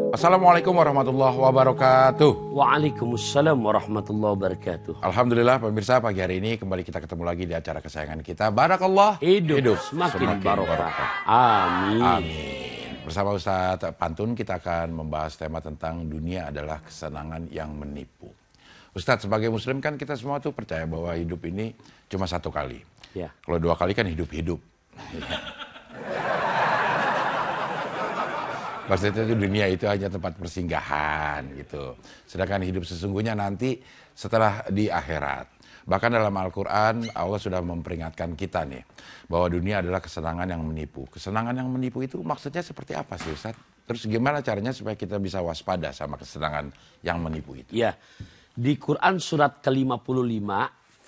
Assalamualaikum warahmatullahi wabarakatuh. Waalaikumsalam warahmatullahi wabarakatuh. Alhamdulillah pemirsa, pagi hari ini kembali kita ketemu lagi di acara kesayangan kita. Barakallah. Hidup semakin barokah. Amin. Amin. Bersama Ustadz Pantun kita akan membahas tema tentang dunia adalah kesenangan yang menipu. Ustadz, sebagai muslim kan kita semua tuh percaya bahwa hidup ini cuma satu kali. Ya. Kalau dua kali kan hidup-hidup. Maksudnya itu dunia itu hanya tempat persinggahan gitu. Sedangkan hidup sesungguhnya nanti setelah di akhirat. Bahkan dalam Al-Quran Allah sudah memperingatkan kita nih bahwa dunia adalah kesenangan yang menipu. Kesenangan yang menipu itu maksudnya seperti apa sih Ustaz? Terus gimana caranya supaya kita bisa waspada sama kesenangan yang menipu itu? Ya, di Quran surat ke-55,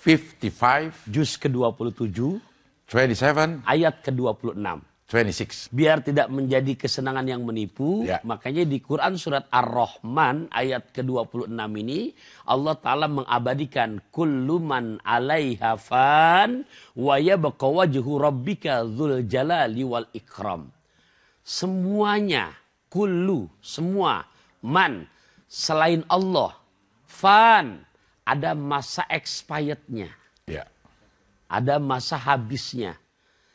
55, juz ke-27, 27, ayat ke-26. 26. Biar tidak menjadi kesenangan yang menipu, Ya. makanya di Quran surat Ar-Rahman ayat ke-26 ini Allah Ta'ala mengabadikan kullu man 'alaiha fan wa yabqa wajhu rabbika dzul jalali wal ikram. Semuanya, kullu, semua, man, selain Allah, fan, ada masa expirednya, Ya. ada masa habisnya.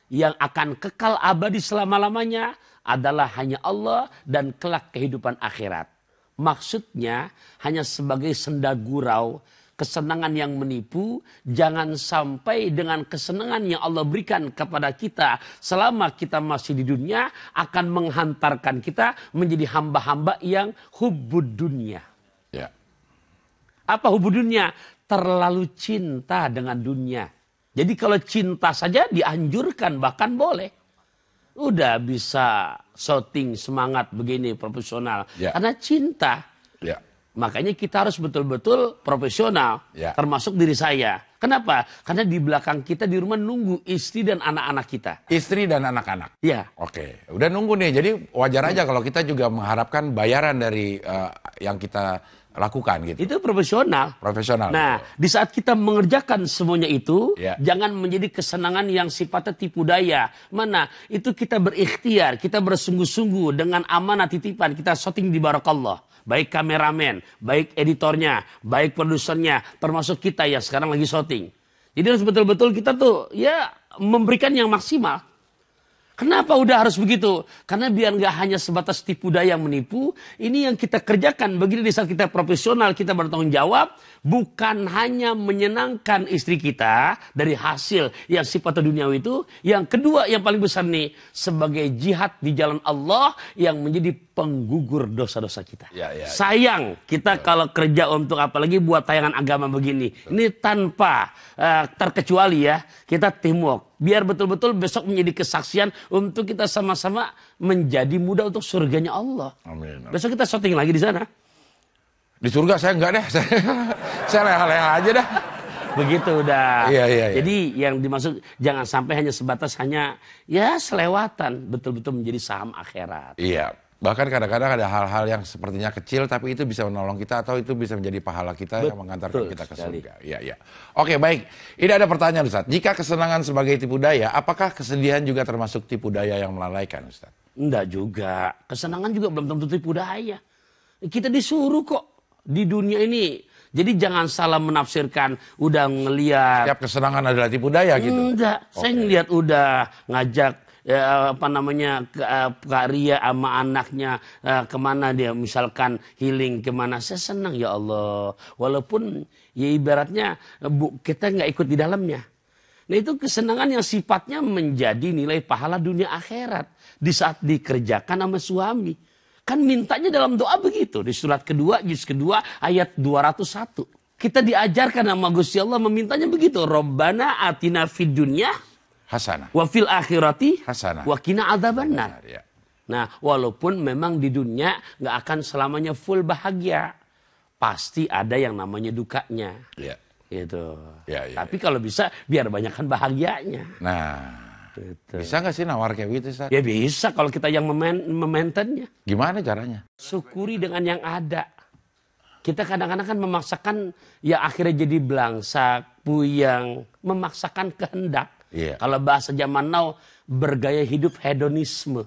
Yang akan kekal abadi selama-lamanya adalah hanya Allah dan kelak kehidupan akhirat. Maksudnya hanya sebagai senda gurau, kesenangan yang menipu, jangan sampai dengan kesenangan yang Allah berikan kepada kita selama kita masih di dunia akan menghantarkan kita menjadi hamba-hamba yang hubbud dunia. Ya. Apa hubbud dunia? Terlalu cinta dengan dunia. Jadi kalau cinta saja dianjurkan, bahkan boleh. Udah bisa shooting semangat begini profesional. Ya. Karena cinta. Ya. Makanya kita harus betul-betul profesional. Ya. Termasuk diri saya. Kenapa? Karena di belakang kita di rumah nunggu istri dan anak-anak kita. Istri dan anak-anak. Ya. Oke, udah nunggu nih. Jadi wajar aja kalau kita juga mengharapkan bayaran dari yang kita lakukan gitu. Itu profesional. Profesional. Nah, di saat kita mengerjakan semuanya itu, Ya. jangan menjadi kesenangan yang sifatnya tipu daya. Mana? Itu kita berikhtiar, kita bersungguh-sungguh dengan amanah titipan, kita syuting di barakallah. Baik kameramen, baik editornya, baik produsernya, termasuk kita yang sekarang lagi syuting. Jadi harus betul-betul kita tuh ya memberikan yang maksimal. Kenapa udah harus begitu? Karena biar nggak hanya sebatas tipu daya menipu, ini yang kita kerjakan begini di saat kita profesional, kita bertanggung jawab, bukan hanya menyenangkan istri kita dari hasil yang sifatnya duniawi itu. Yang kedua yang paling besar nih, sebagai jihad di jalan Allah yang menjadi penggugur dosa-dosa kita. Ya. Sayang kita kalau kerja untuk apalagi buat tayangan agama begini, ini tanpa terkecuali ya kita teamwork. Biar betul-betul besok menjadi kesaksian untuk kita sama-sama menjadi mudah untuk surganya Allah. Amin. Besok kita syuting lagi di sana. Di surga saya enggak deh. Saya leha-leha aja dah. Begitu udah. Iya. Jadi yang dimaksud jangan sampai hanya sebatas hanya ya selewatan. Betul-betul menjadi saham akhirat. Iya. Bahkan kadang-kadang ada hal-hal yang sepertinya kecil tapi itu bisa menolong kita atau itu bisa menjadi pahala kita yang mengantarkan kita ke surga. Iya. Oke, baik. Ini ada pertanyaan Ustaz. Jika kesenangan sebagai tipu daya, apakah kesedihan juga termasuk tipu daya yang melalaikan Ustaz? Enggak juga. Kesenangan juga belum tentu tipu daya. Kita disuruh kok di dunia ini. Jadi jangan salah menafsirkan udah ngelihat. Setiap kesenangan adalah tipu daya gitu. Enggak. Saya ngelihat udah ngajak Kak Ria sama anaknya kemana dia misalkan healing kemana, saya senang ya Allah, walaupun ya ibaratnya kita nggak ikut di dalamnya. Nah itu kesenangan yang sifatnya menjadi nilai pahala dunia akhirat di saat dikerjakan sama suami. Kan mintanya dalam doa begitu di surat kedua juz kedua ayat 201. Kita diajarkan sama Gusti Allah memintanya begitu, Rabbana atina fid dunya hasanah wa fil akhirati hasanah wa qina adzabannar. Ya. Nah, walaupun memang di dunia nggak akan selamanya full bahagia, pasti ada yang namanya dukanya. Ya. Gitu. Ya. Tapi kalau bisa biar banyakkan bahagianya. Nah, Gitu. bisa nggak sih nawar kayak gitu Ustaz? Ya bisa kalau kita yang memaintennya. Gimana caranya? Syukuri dengan yang ada. Kita kadang-kadang kan memaksakan ya akhirnya jadi belangsak, puyeng, memaksakan kehendak. Iya. Kalau bahasa zaman now bergaya hidup hedonisme.